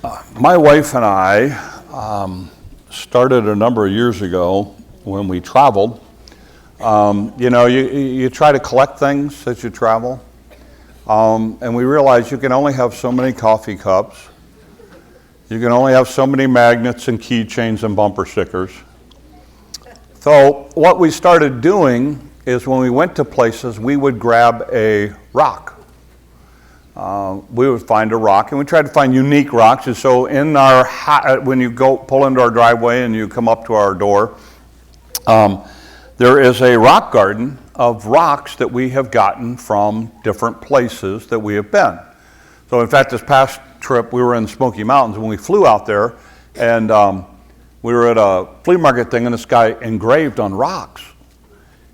My wife and I started a number of years ago when we traveled. You try to collect things as you travel, and we realized you can only have so many coffee cups. You can only have so many magnets and keychains and bumper stickers. So what we started doing is when we went to places, we would grab a rock. We would find a rock, and we tried to find unique rocks. And so in our when you go pull into our driveway and you come up to our door, there is a rock garden of rocks that we have gotten from different places that we have been. So in fact, this past trip, we were in the Smoky Mountains when we flew out there, and we were at a flea market thing, and this guy engraved on rocks.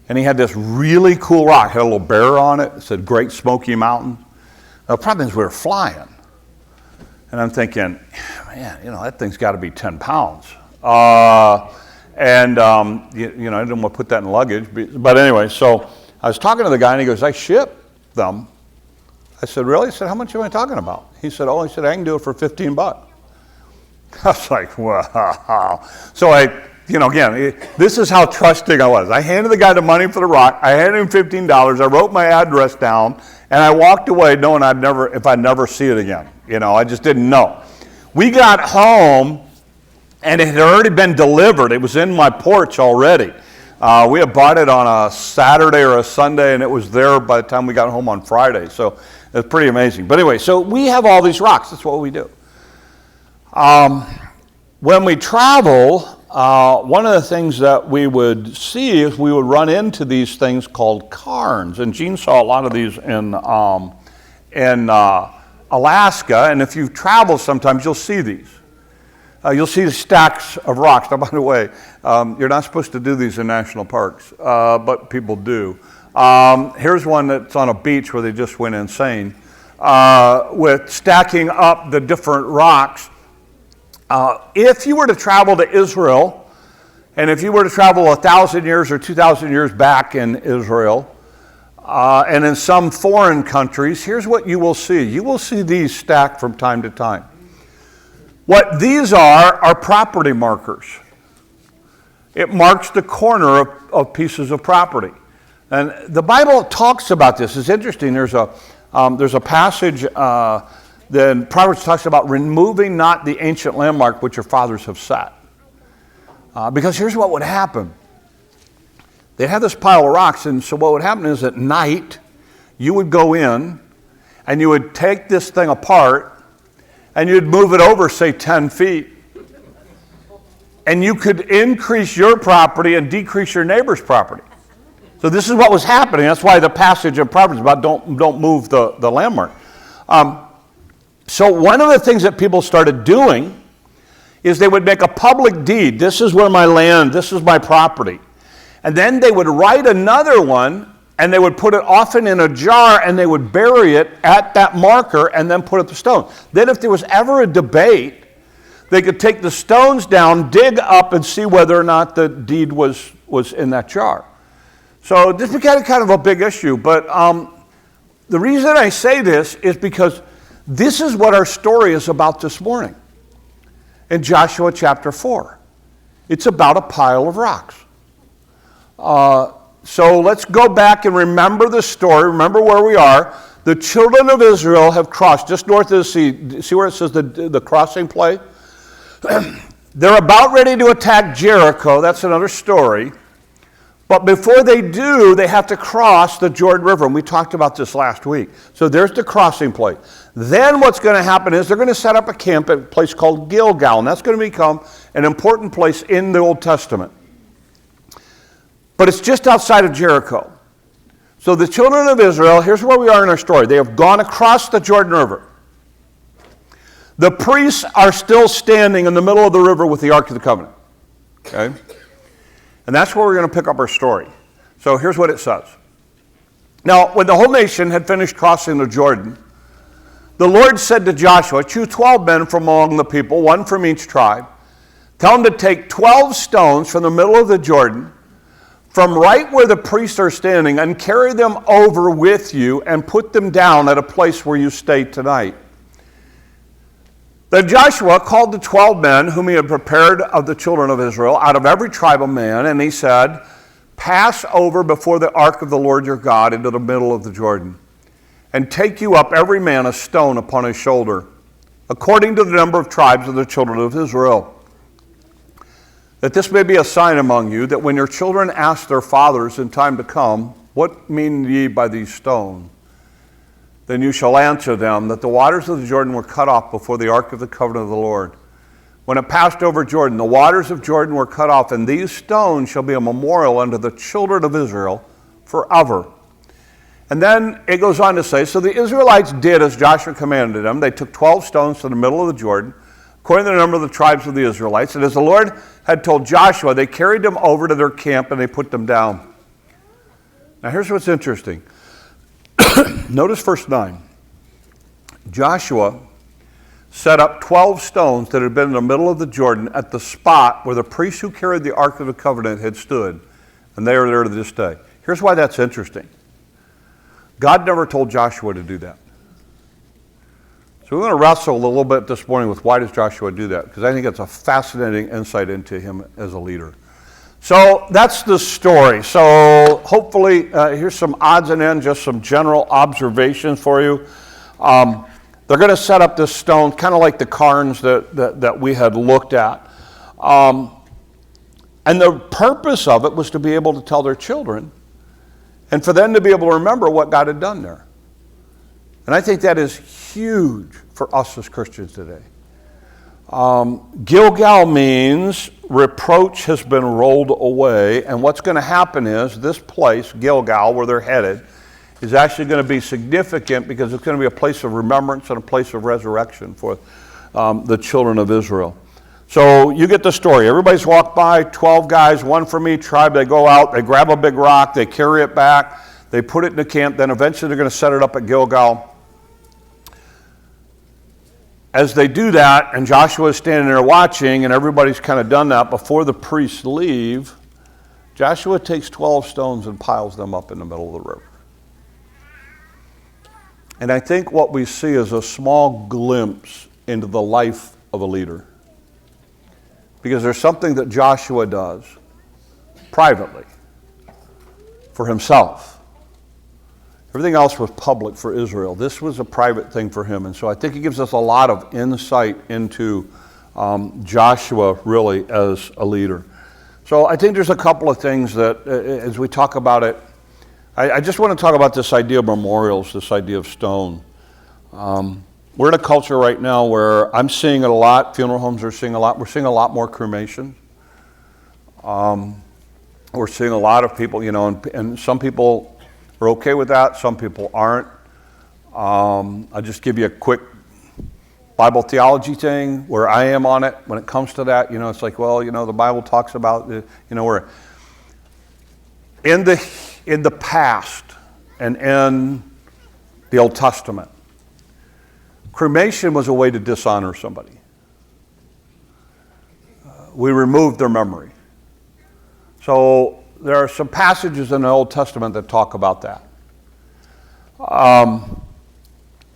And he had this really cool rock, had a little bear on it. It said Great Smoky Mountains. The problem is we were flying, and I'm thinking, man, that thing's got to be 10 pounds. I didn't want to put that in luggage, but anyway, so I was talking to the guy, and he goes, I ship them. I said, really? He said, how much am I talking about? He said, I can do it for $15. I was like, wow. So again, this is how trusting I was. I handed the guy the money for the rock. I handed him $15. I wrote my address down, and I walked away knowing I'd never see it again. I just didn't know. We got home, and it had already been delivered. It was in my porch already. We had bought it on a Saturday or a Sunday, and it was there by the time we got home on Friday. So it's pretty amazing. But anyway, so we have all these rocks. That's what we do. When we travel, one of the things that we would see is we would run into these things called cairns. And Gene saw a lot of these in Alaska. And if you travel sometimes, you'll see these. You'll see the stacks of rocks. Now, by the way, you're not supposed to do these in national parks, but people do. Here's one that's on a beach where they just went insane with stacking up the different rocks. If you were to travel to Israel, and if you were to travel 1,000 years or 2,000 years back in Israel, and in some foreign countries, here's what you will see. You will see these stacked from time to time. What these are property markers. It marks the corner of pieces of property. And the Bible talks about this. It's interesting. There's a passage then Proverbs talks about removing not the ancient landmark which your fathers have set. Because here's what would happen. They had this pile of rocks, and so what would happen is at night, you would go in, and you would take this thing apart, and you'd move it over, say, 10 feet. And you could increase your property and decrease your neighbor's property. So this is what was happening. That's why the passage of Proverbs about don't move the landmark. So one of the things that people started doing is they would make a public deed. This is where my land, this is my property. And then they would write another one, and they would put it often in a jar, and they would bury it at that marker and then put up the stone. Then if there was ever a debate, they could take the stones down, dig up, and see whether or not the deed was in that jar. So this became kind of a big issue. But the reason I say this is because this is what our story is about this morning. In Joshua chapter 4. It's about a pile of rocks. So let's go back and remember the story. Remember where we are. The children of Israel have crossed just north of the sea. See where it says the crossing place? They're about ready to attack Jericho. That's another story. But before they do, they have to cross the Jordan River. And we talked about this last week. So there's the crossing place. Then what's going to happen is they're going to set up a camp at a place called Gilgal. And that's going to become an important place in the Old Testament. But it's just outside of Jericho. So the children of Israel, here's where we are in our story. They have gone across the Jordan River. The priests are still standing in the middle of the river with the Ark of the Covenant. Okay? And that's where we're going to pick up our story. So here's what it says. Now, when the whole nation had finished crossing the Jordan, the Lord said to Joshua, choose 12 men from among the people, one from each tribe. Tell them to take 12 stones from the middle of the Jordan, from right where the priests are standing, and carry them over with you and put them down at a place where you stay tonight. Then Joshua called the 12 men whom he had prepared of the children of Israel out of every tribe of man, and he said, pass over before the ark of the Lord your God into the middle of the Jordan, and take you up every man a stone upon his shoulder, according to the number of tribes of the children of Israel. That this may be a sign among you, that when your children ask their fathers in time to come, what mean ye by these stones? Then you shall answer them that the waters of the Jordan were cut off before the ark of the covenant of the Lord. When it passed over Jordan, the waters of Jordan were cut off, and these stones shall be a memorial unto the children of Israel forever. And then it goes on to say, so the Israelites did as Joshua commanded them. They took 12 stones to the middle of the Jordan, according to the number of the tribes of the Israelites. And as the Lord had told Joshua, they carried them over to their camp and they put them down. Now here's what's interesting. Notice verse 9. Joshua set up 12 stones that had been in the middle of the Jordan at the spot where the priests who carried the Ark of the Covenant had stood. And they are there to this day. Here's why that's interesting. God never told Joshua to do that. So we're going to wrestle a little bit this morning with why does Joshua do that? Because I think it's a fascinating insight into him as a leader. So that's the story. So hopefully, here's some odds and ends, just some general observations for you. They're going to set up this stone, kind of like the cairns that we had looked at. And the purpose of it was to be able to tell their children and for them to be able to remember what God had done there. And I think that is huge for us as Christians today. Gilgal means reproach has been rolled away, and what's going to happen is this place, Gilgal, where they're headed, is actually going to be significant because it's going to be a place of remembrance and a place of resurrection for the children of Israel. So you get the story. Everybody's walked by, 12 guys, one from each tribe. They go out, they grab a big rock, they carry it back, they put it in the camp, then eventually they're going to set it up at Gilgal. As they do that, and Joshua is standing there watching, and everybody's kind of done that, before the priests leave, Joshua takes 12 stones and piles them up in the middle of the river. And I think what we see is a small glimpse into the life of a leader. Because there's something that Joshua does privately for himself. Everything else was public for Israel. This was a private thing for him. And so I think it gives us a lot of insight into Joshua really as a leader. So I think there's a couple of things that as we talk about it, I just want to talk about this idea of memorials, this idea of stone. We're in a culture right now where I'm seeing it a lot. Funeral homes are seeing a lot. We're seeing a lot more cremation. We're seeing a lot of people, and some people are okay with that. Some people aren't. I'll just give you a quick Bible theology thing where I am on it when it comes to that. It's like, well, the Bible talks about, we're in the past and in the Old Testament. Cremation was a way to dishonor somebody. We removed their memory. So there are some passages in the Old Testament that talk about that.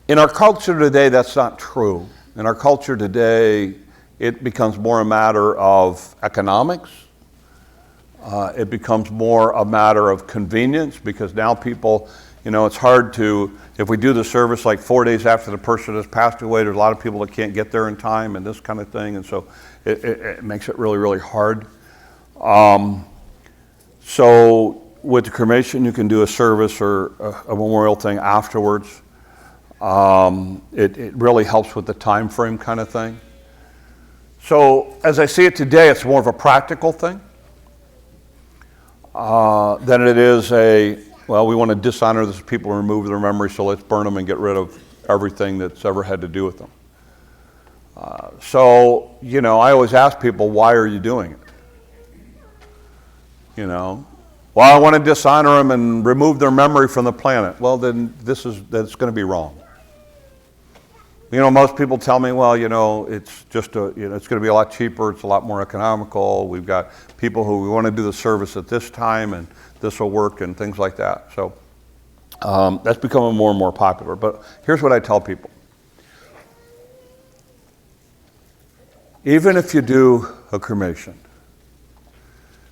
In our culture today, that's not true. In our culture today, it becomes more a matter of economics. It becomes more a matter of convenience because now people, it's hard to, if we do the service like 4 days after the person has passed away, there's a lot of people that can't get there in time and this kind of thing. And so it makes it really, really hard. So with the cremation, you can do a service or a memorial thing afterwards. It really helps with the time frame kind of thing. So as I see it today, it's more of a practical thing than it is we want to dishonor these people and remove their memory, so let's burn them and get rid of everything that's ever had to do with them. I always ask people, why are you doing it? Well, I want to dishonor them and remove their memory from the planet. Well, then that's going to be wrong. Most people tell me, well, it's just it's going to be a lot cheaper, it's a lot more economical. We've got people who we want to do the service at this time, and this will work, and things like that. So that's becoming more and more popular. But here's what I tell people. Even if you do a cremation,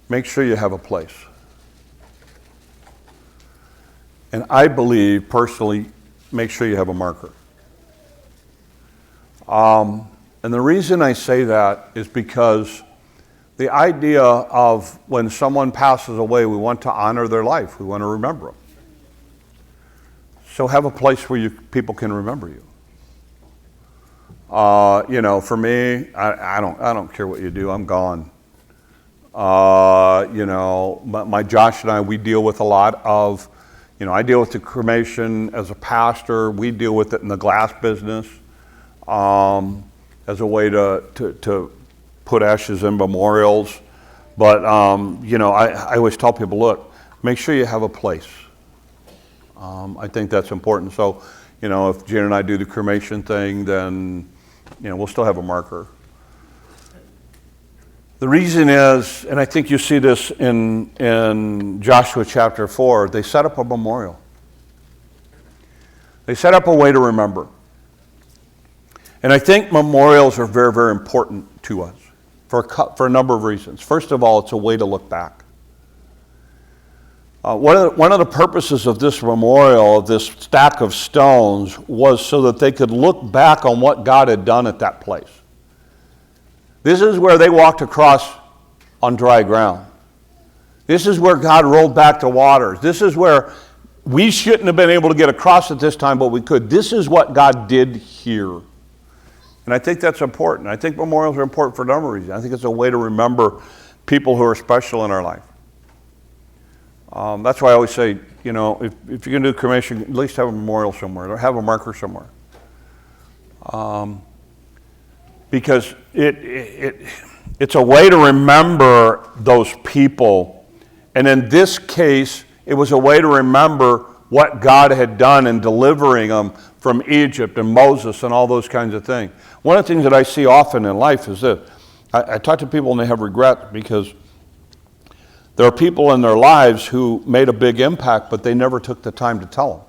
make sure you have a place. And I believe, personally, make sure you have a marker. And the reason I say that is because the idea of when someone passes away, we want to honor their life. We want to remember them. So have a place where people can remember you. For me, I don't care what you do. I'm gone. My Josh and I, we deal with a lot of, I deal with the cremation as a pastor. We deal with it in the glass business as a way to put ashes in memorials. But, I always tell people, look, make sure you have a place. I think that's important. So, if Jen and I do the cremation thing, then, we'll still have a marker. The reason is, and I think you see this in Joshua chapter 4, they set up a memorial. They set up a way to remember. And I think memorials are very, very important to us for a number of reasons. First of all, it's a way to look back. One of the purposes of this memorial, of this stack of stones, was so that they could look back on what God had done at that place. This is where they walked across on dry ground. This is where God rolled back the waters. This is where we shouldn't have been able to get across at this time, but we could. This is what God did here. And I think that's important. I think memorials are important for a number of reasons. I think it's a way to remember people who are special in our life. That's why I always say, if you're going to do cremation, at least have a memorial somewhere or have a marker somewhere. Because it's a way to remember those people. And in this case, it was a way to remember what God had done in delivering them from Egypt and Moses and all those kinds of things. One of the things that I see often in life is this. I talk to people and they have regret because there are people in their lives who made a big impact, but they never took the time to tell them.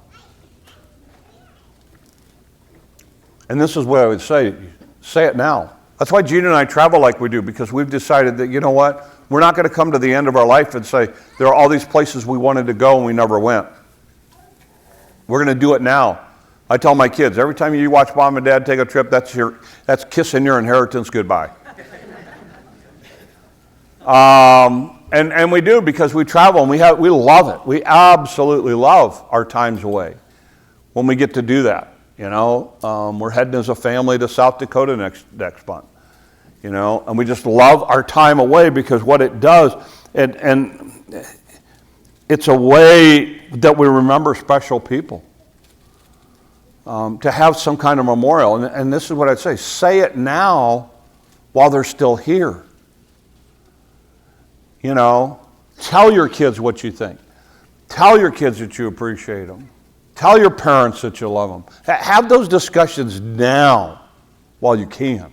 And this is what I would say it now. That's why Gina and I travel like we do, because we've decided that, you know what, we're not going to come to the end of our life and say, there are all these places we wanted to go and we never went. We're going to do it now. I tell my kids, every time you watch mom and dad take a trip, that's kissing your inheritance goodbye. And we do, because we travel and we love it. We absolutely love our times away when we get to do that. We're heading as a family to South Dakota next month. And we just love our time away because what it does, and it's a way that we remember special people. To have some kind of memorial, and this is what I'd say it now while they're still here. Tell your kids what you think. Tell your kids that you appreciate them. Tell your parents that you love them. Have those discussions now while you can.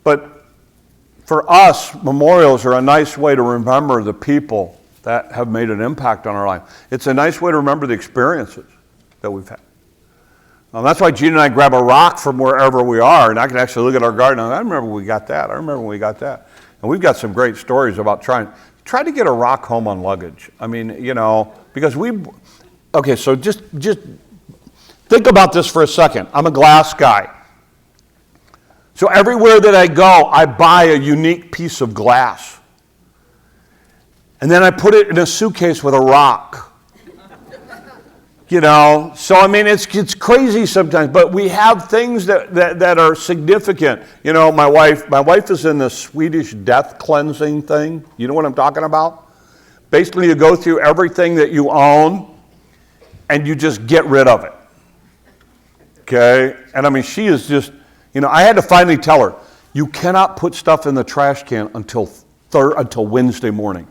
But for us, memorials are a nice way to remember the people that have made an impact on our life. It's a nice way to remember the experiences that we've had. That's why Gina and I grab a rock from wherever we are, and I can actually look at our garden and I remember we got that. I remember when we got that. And we've got some great stories about trying to get a rock home on luggage. I mean, because so just think about this for a second. I'm a glass guy. So everywhere that I go, I buy a unique piece of glass. And then I put it in a suitcase with a rock. So I mean, it's crazy sometimes, but we have things that are significant. My wife is in the Swedish death cleansing thing. You know what I'm talking about? Basically, you go through everything that you own and you just get rid of it. Okay? And I mean, she is just, I had to finally tell her, you cannot put stuff in the trash can until Wednesday morning.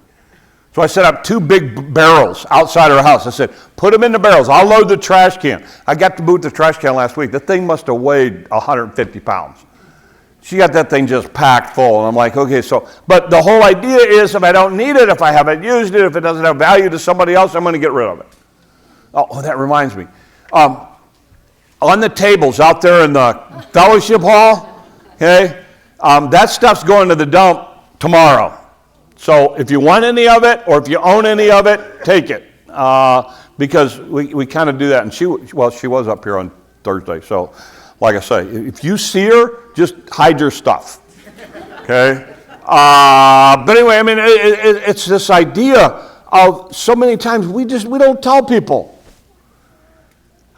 So I set up 2 big barrels outside her house. I said, put them in the barrels. I'll load the trash can. I got to boot the trash can last week. The thing must have weighed 150 pounds. She got that thing just packed full. And I'm like, okay, but the whole idea is if I don't need it, if I haven't used it, if it doesn't have value to somebody else, I'm going to get rid of it. Oh, that reminds me. On the tables out there in the fellowship hall, okay, That stuff's going to the dump tomorrow. So if you want any of it, or if you own any of it, take it. Because we kind of do that. And she was up here on Thursday. So like I say, if you see her, just hide your stuff. Okay? But anyway, I mean, it's this idea of so many times we don't tell people.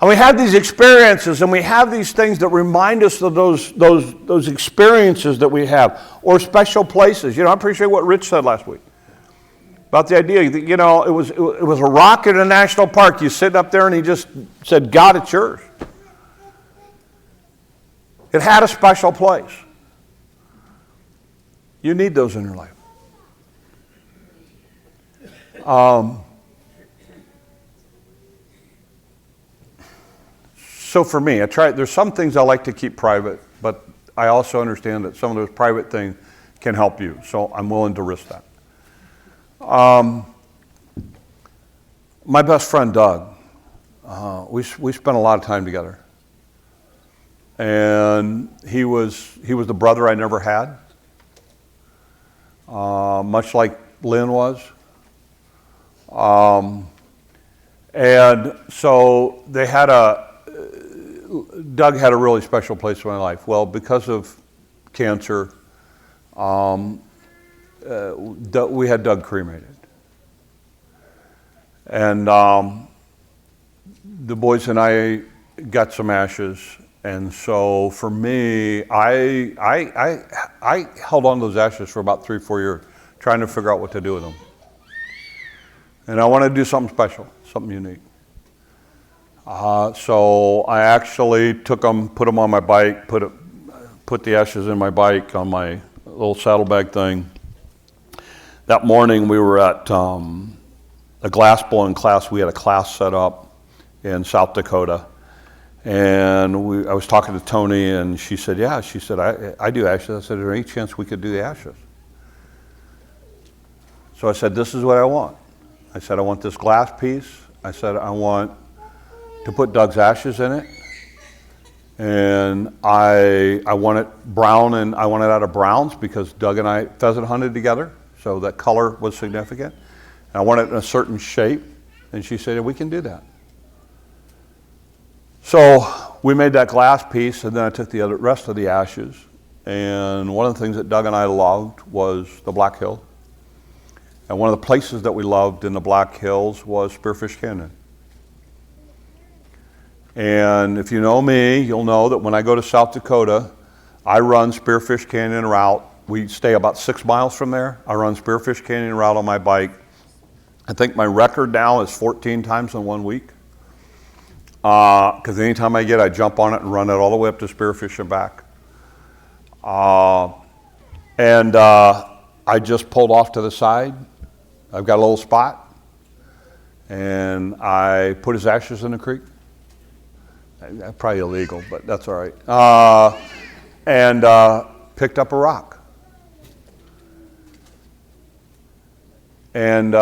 And we have these experiences, and we have these things that remind us of those experiences that we have, or special places. I appreciate what Rich said last week about the idea that, it was a rock in a national park. You sit up there, and he just said, God, it's yours. It had a special place. You need those in your life. So for me, there's some things I like to keep private, but I also understand that some of those private things can help you. So I'm willing to risk that. My best friend, Doug, we spent a lot of time together. And he was the brother I never had, much like Lynn was. And so Doug had a really special place in my life. Well, because of cancer, we had Doug cremated. And the boys and I got some ashes. And so for me, I held on to those ashes for about 3-4 years, trying to figure out what to do with them. And I wanted to do something special, something unique. So I actually took them, put them on my bike, put the ashes in my bike on my little saddlebag thing. That morning we were at a glass blowing class. We had a class set up in South Dakota. And I was talking to Tony, and she said, yeah, I do ashes. I said, is there any chance we could do the ashes? So I said, this is what I want. I said, I want this glass piece. I said, I want to put Doug's ashes in it. And I want it brown, and I want it out of browns because Doug and I pheasant hunted together, so that color was significant. And I want it in a certain shape. And she said, we can do that. So we made that glass piece, and then I took the rest of the ashes. And one of the things that Doug and I loved was the Black Hills. And one of the places that we loved in the Black Hills was Spearfish Canyon. And if you know me, you'll know that when I go to South Dakota, I run Spearfish Canyon route. We stay about 6 miles from there. I run Spearfish Canyon route on my bike. I think my record now is 14 times in 1 week. Because anytime I jump on it and run it all the way up to Spearfish and back. I just pulled off to the side. I've got a little spot. And I put his ashes in the creek. Probably illegal, but that's all right. And picked up a rock. And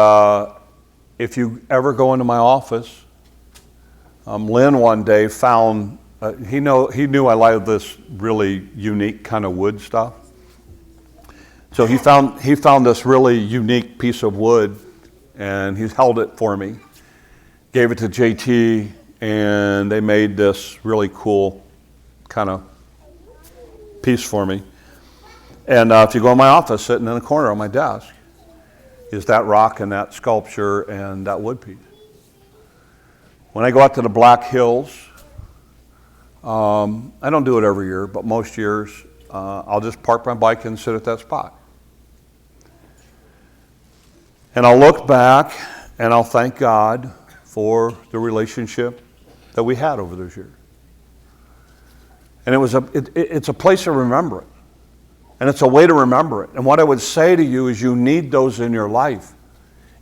if you ever go into my office, Lynn one day found, he knew I liked this really unique kind of wood stuff. So he found this really unique piece of wood, and he's held it for me, gave it to JT, and they made this really cool kind of piece for me. And if you go in my office, sitting in the corner on my desk, is that rock and that sculpture and that wood piece. When I go out to the Black Hills, I don't do it every year, but most years, I'll just park my bike and sit at that spot. And I'll look back and I'll thank God for the relationship that we had over those years. And it's a place to remember it. And it's a way to remember it. And what I would say to you is you need those in your life.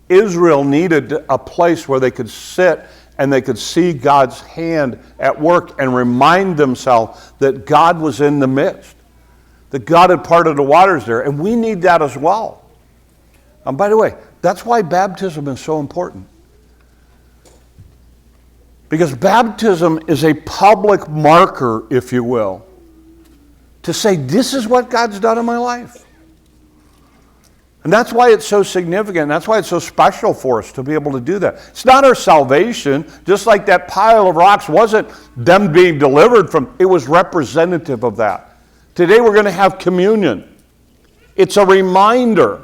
Israel needed a place where they could sit and they could see God's hand at work and remind themselves that God was in the midst, that God had parted the waters there. And we need that as well. And by the way, that's why baptism is so important. Because baptism is a public marker, if you will, to say, this is what God's done in my life. And that's why it's so significant. That's why it's so special for us to be able to do that. It's not our salvation, just like that pile of rocks wasn't them being delivered from, it was representative of that. Today we're going to have communion. It's a reminder.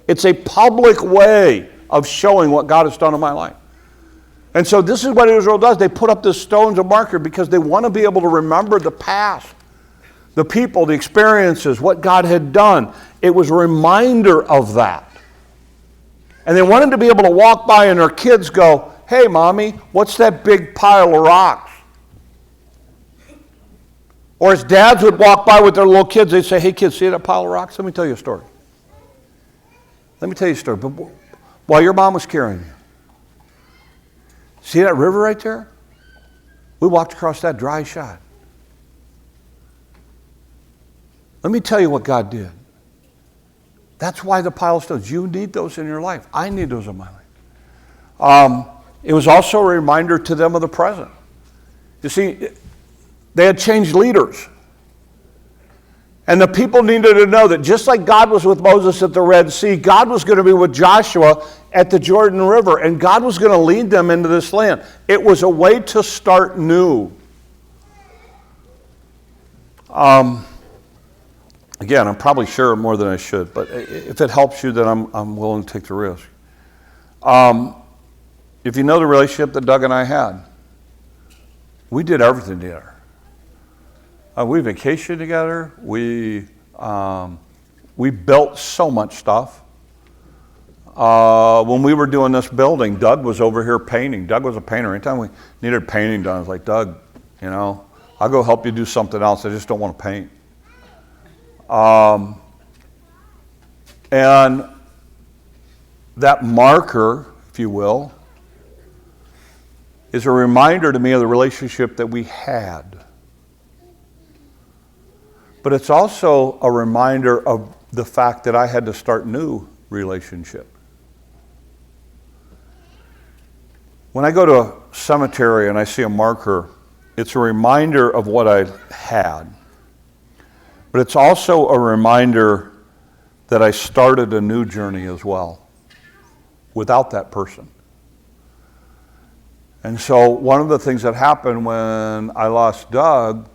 It's a public way of showing what God has done in my life. And so this is what Israel does. They put up this stones of marker because they want to be able to remember the past, the people, the experiences, what God had done. It was a reminder of that. And they wanted to be able to walk by and their kids go, hey, Mommy, what's that big pile of rocks? Or as dads would walk by with their little kids, they'd say, hey, kids, see that pile of rocks? Let me tell you a story. Let me tell you a story. But while your mom was carrying you, see that river right there? We walked across that dry shot. Let me tell you what God did. That's why the pile of stones. You need those in your life. I need those in my life. It was also a reminder to them of the present. You see, they had changed leaders. And the people needed to know that just like God was with Moses at the Red Sea, God was going to be with Joshua at the Jordan River, and God was going to lead them into this land. It was a way to start new. Again, I'm probably sure more than I should, but if it helps you, then I'm willing to take the risk. If you know the relationship that Doug and I had, we did everything together. We vacationed together. We built so much stuff. When we were doing this building, Doug was over here painting. Doug was a painter. Anytime we needed painting done, I was like, Doug, I'll go help you do something else. I just don't want to paint. And that marker, if you will, is a reminder to me of the relationship that we had. But it's also a reminder of the fact that I had to start new relationship. When I go to a cemetery and I see a marker, it's a reminder of what I had. But it's also a reminder that I started a new journey as well without that person. And so one of the things that happened when I lost Doug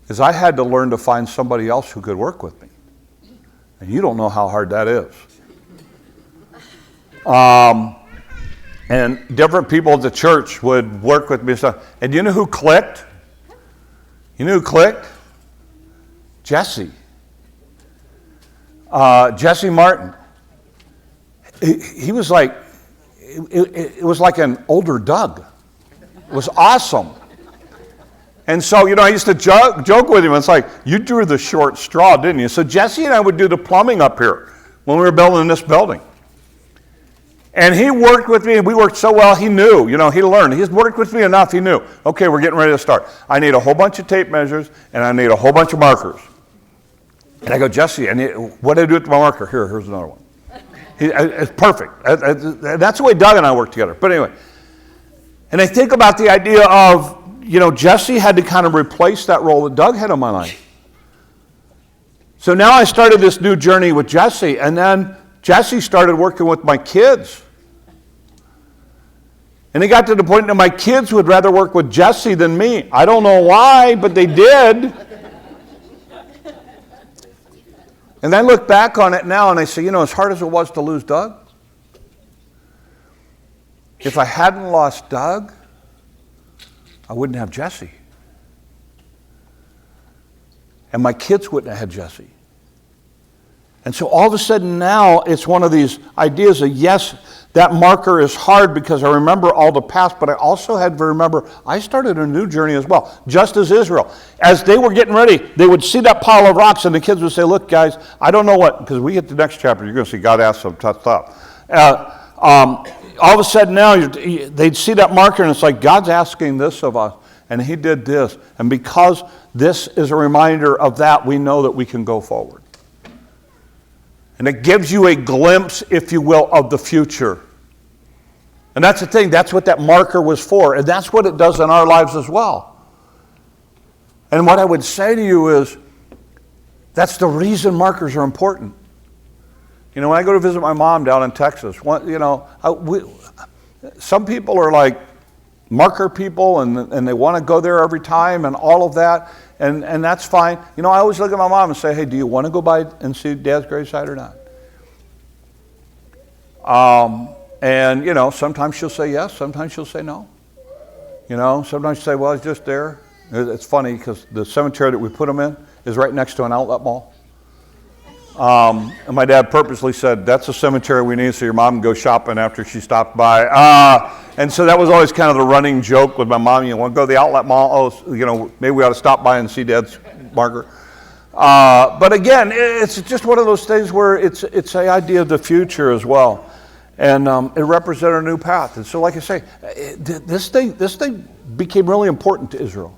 is I had to learn to find somebody else who could work with me. And you don't know how hard that is. And different people at the church would work with me and stuff. And you know who clicked? You know who clicked? Jesse. Jesse Martin. He was like, it was like an older Doug. It was awesome. And so, I used to joke with him. It's like, you drew the short straw, didn't you? So Jesse and I would do the plumbing up here when we were building this building. And he worked with me, and we worked so well, he knew, he learned. He's worked with me enough, he knew. Okay, we're getting ready to start. I need a whole bunch of tape measures, and I need a whole bunch of markers. And I go, Jesse, what do I do with my marker? Here's another one. It's perfect. That's the way Doug and I work together. But anyway, and I think about the idea of, Jesse had to kind of replace that role that Doug had in my life. So now I started this new journey with Jesse, and then Jesse started working with my kids. And it got to the point that my kids would rather work with Jesse than me. I don't know why, but they did. And I look back on it now and I say, as hard as it was to lose Doug, if I hadn't lost Doug, I wouldn't have Jesse. And my kids wouldn't have had Jesse. And so all of a sudden now it's one of these ideas of, yes, that marker is hard because I remember all the past, but I also had to remember I started a new journey as well, just as Israel. As they were getting ready, they would see that pile of rocks and the kids would say, look, guys, I don't know what, because we get to the next chapter, you're going to see God ask some tough stuff. All of a sudden now, they'd see that marker and it's like, God's asking this of us, and he did this. And because this is a reminder of that, we know that we can go forward. And it gives you a glimpse, if you will, of the future. And that's the thing. That's what that marker was for. And that's what it does in our lives as well. And what I would say to you is, That's the reason markers are important. You know, when I go to visit my mom down in Texas, some people are like marker people and they want to go there every time and all of that, and that's fine. You know, I always look at my mom and say, hey, do you want to go by and see Dad's gravesite or not? And, you know, sometimes she'll say yes, sometimes she'll say no. You know, sometimes she'll say, well, it's just there. It's funny because the cemetery that we put them in is right next to an outlet mall. And my dad purposely said, that's a cemetery we need so your mom can go shopping after she stopped by. And so that was always kind of the running joke with my mom. You want to go to the outlet mall? Oh, you know, maybe we ought to stop by and see Dad's marker. But again, it's just one of those things where it's the idea of the future as well. And it represented a new path. And so like I say, this thing became really important to Israel.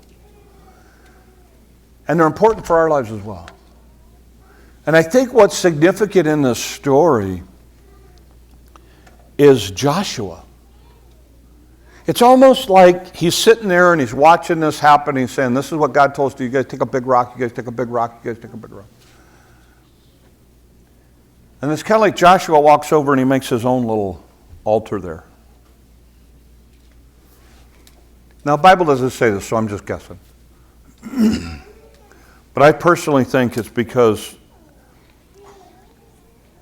And they're important for our lives as well. And I think what's significant in this story is Joshua. It's almost like he's sitting there and he's watching this happen. He's saying, this is what God told us to do. You guys take a big rock, you guys take a big rock, you guys take a big rock. And it's kind of like Joshua walks over and he makes his own little altar there. Now, the Bible doesn't say this, so I'm just guessing. But I personally think it's because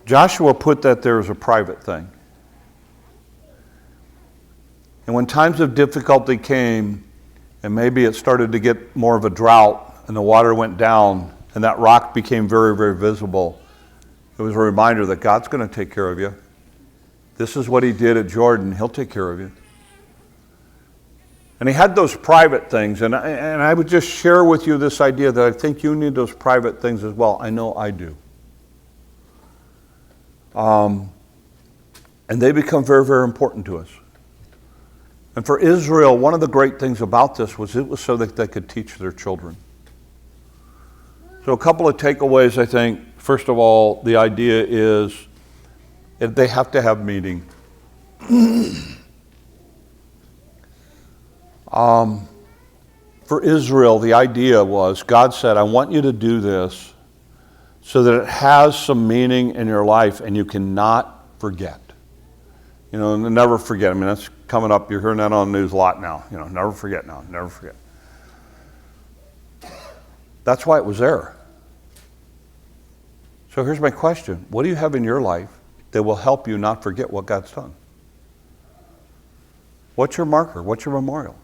Joshua put that there as a private thing. And when times of difficulty came, and maybe it started to get more of a drought, and the water went down, and that rock became very, very visible, it was a reminder that God's going to take care of you. This is what he did at Jordan. He'll take care of you. And he had those private things, and I would just share with you this idea that I think you need those private things as well. I know I do. And they become very, very important to us. And for Israel, one of the great things about this was it was so that they could teach their children. So a couple of takeaways, I think. First of all, the idea is that they have to have meaning. For Israel, the idea was, God said, I want you to do this so that it has some meaning in your life and you cannot forget. You know, and never forget. I mean, that's coming up. You're hearing that on the news a lot now. You know, never forget now, never forget. That's why it was there. So here's my question. What do you have in your life that will help you not forget what God's done? What's your marker? What's your memorial?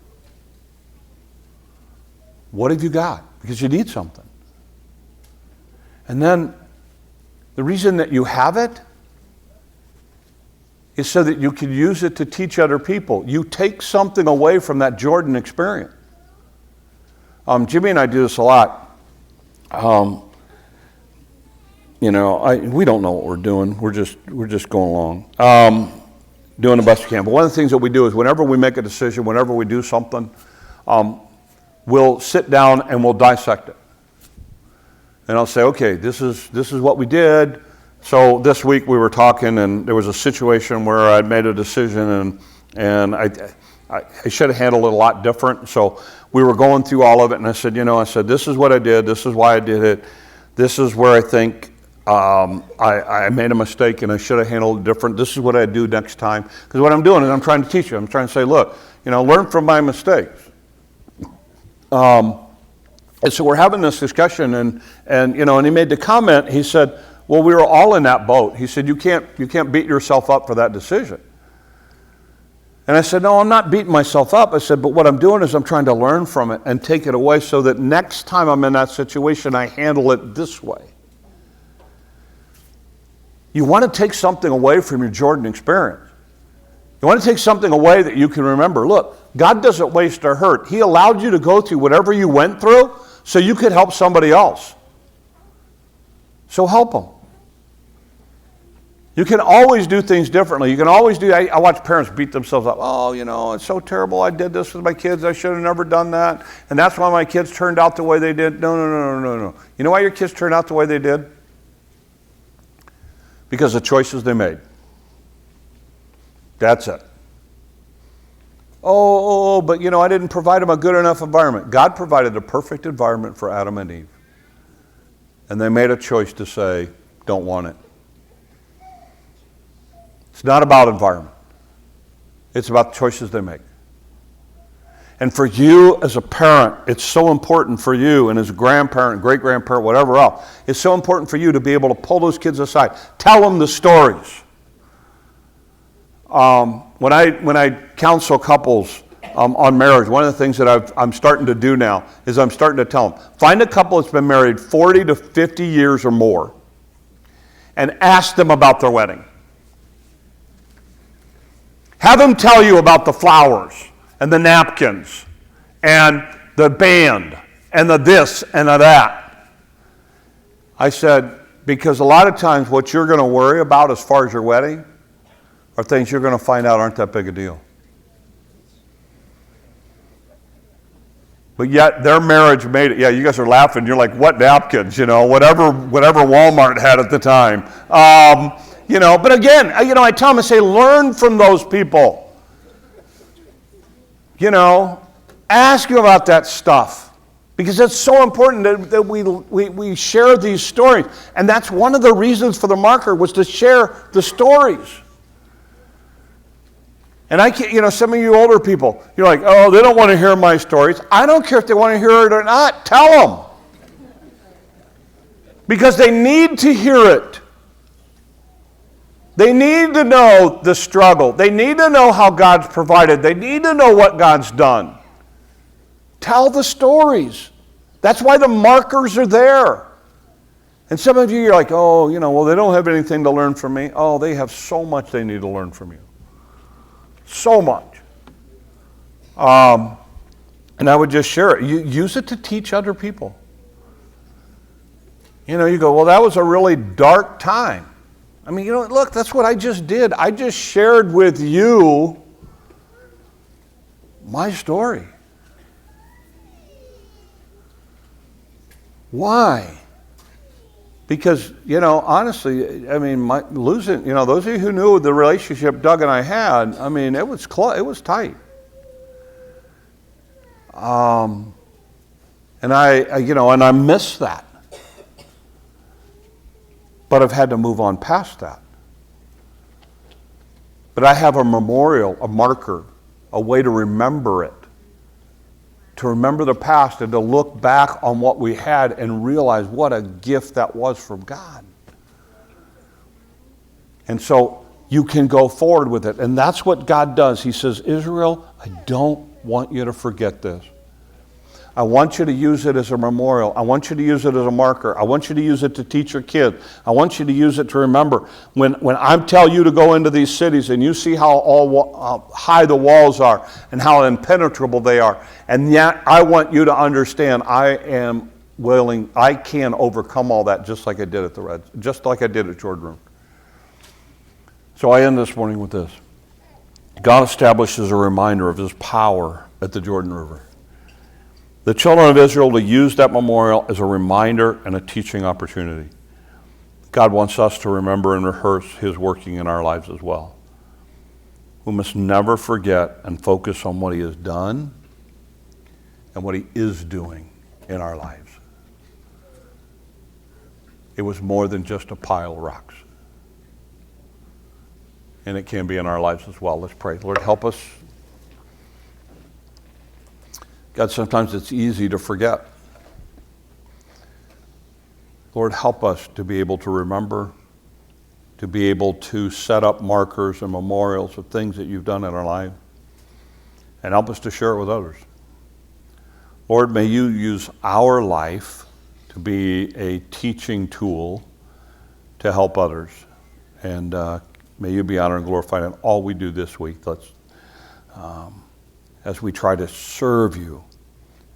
What have you got? Because you need something. And then the reason that you have it is so that you can use it to teach other people. You take something away from that Jordan experience. Jimmy and I do this a lot. You know, we don't know what we're doing. We're just going along, doing the best we can. But one of the things that we do is whenever we make a decision, whenever we do something, we'll sit down and we'll dissect it. And I'll say, okay, this is what we did. So this week we were talking, and there was a situation where I'd made a decision, and I should have handled it a lot different. So we were going through all of it, and I said, this is what I did. This is why I did it. This is where I think I made a mistake, and I should have handled it different. This is what I do next time. Because what I'm doing is I'm trying to teach you. I'm trying to say, look, learn from my mistakes. And so we're having this discussion, and he made the comment. He said, well, we were all in that boat. He said, you can't beat yourself up for that decision. And I said, no, I'm not beating myself up. I said, but what I'm doing is I'm trying to learn from it and take it away so that next time I'm in that situation, I handle it this way. You want to take something away from your Jordan experience. You want to take something away that you can remember. Look, God doesn't waste or hurt. He allowed you to go through whatever you went through so you could help somebody else. So help them. You can always do things differently. You can always do, I watch parents beat themselves up. Oh, it's so terrible. I did this with my kids. I should have never done that. And that's why my kids turned out the way they did. No. You know why your kids turned out the way they did? Because of choices they made. That's it. But I didn't provide them a good enough environment. God provided a perfect environment for Adam and Eve. and they made a choice to say, don't want it. It's not about environment. It's about the choices they make. And for you as a parent, it's so important for you, and as a grandparent, great-grandparent, whatever else, it's so important for you to be able to pull those kids aside. Tell them the stories. When I counsel couples on marriage, one of the things that I'm starting to do now is I'm starting to tell them, find a couple that's been married 40 to 50 years or more and ask them about their wedding. Have them tell you about the flowers and the napkins and the band and the this and the that. I said, because a lot of times what you're going to worry about as far as your wedding are things you're going to find out aren't that big a deal. But yet their marriage made it. Yeah, you guys are laughing. You're like, what napkins? Whatever Walmart had at the time. But again, I tell them, I say, learn from those people. Ask you about that stuff. Because it's so important that we share these stories. And that's one of the reasons for the marker, was to share the stories. And I can't, some of you older people, you're like, oh, they don't want to hear my stories. I don't care if they want to hear it or not. Tell them. Because they need to hear it. They need to know the struggle. They need to know how God's provided. They need to know what God's done. Tell the stories. That's why the markers are there. And some of you, you're like, oh, well, they don't have anything to learn from me. Oh, they have so much they need to learn from you. So much. And I would just share it. You use it to teach other people. You go, well, that was a really dark time. I mean, look, that's what I just did. I just shared with you my story. Why? Because, honestly, I mean, losing, those of you who knew the relationship Doug and I had, I mean, it was tight. And I miss that. But I've had to move on past that. But I have a memorial, a marker, a way to remember it. To remember the past and to look back on what we had and realize what a gift that was from God. And so you can go forward with it. And that's what God does. He says, Israel, I don't want you to forget this. I want you to use it as a memorial. I want you to use it as a marker. I want you to use it to teach your kids. I want you to use it to remember. When I tell you to go into these cities and you see how high the walls are and how impenetrable they are, and yet I want you to understand I can overcome all that just like I did at Jordan River. So I end this morning with this. God establishes a reminder of his power at the Jordan River. The children of Israel to use that memorial as a reminder and a teaching opportunity. God wants us to remember and rehearse his working in our lives as well. We must never forget and focus on what he has done and what he is doing in our lives. It was more than just a pile of rocks. And it can be in our lives as well. Let's pray. Lord, help us. God, sometimes it's easy to forget. Lord, help us to be able to remember, to be able to set up markers and memorials of things that you've done in our life, and help us to share it with others. Lord, may you use our life to be a teaching tool to help others. And may you be honored and glorified in all we do this week. As we try to serve you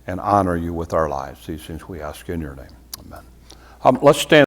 and honor you with our lives. These things we ask in your name. Amen. Let's stand.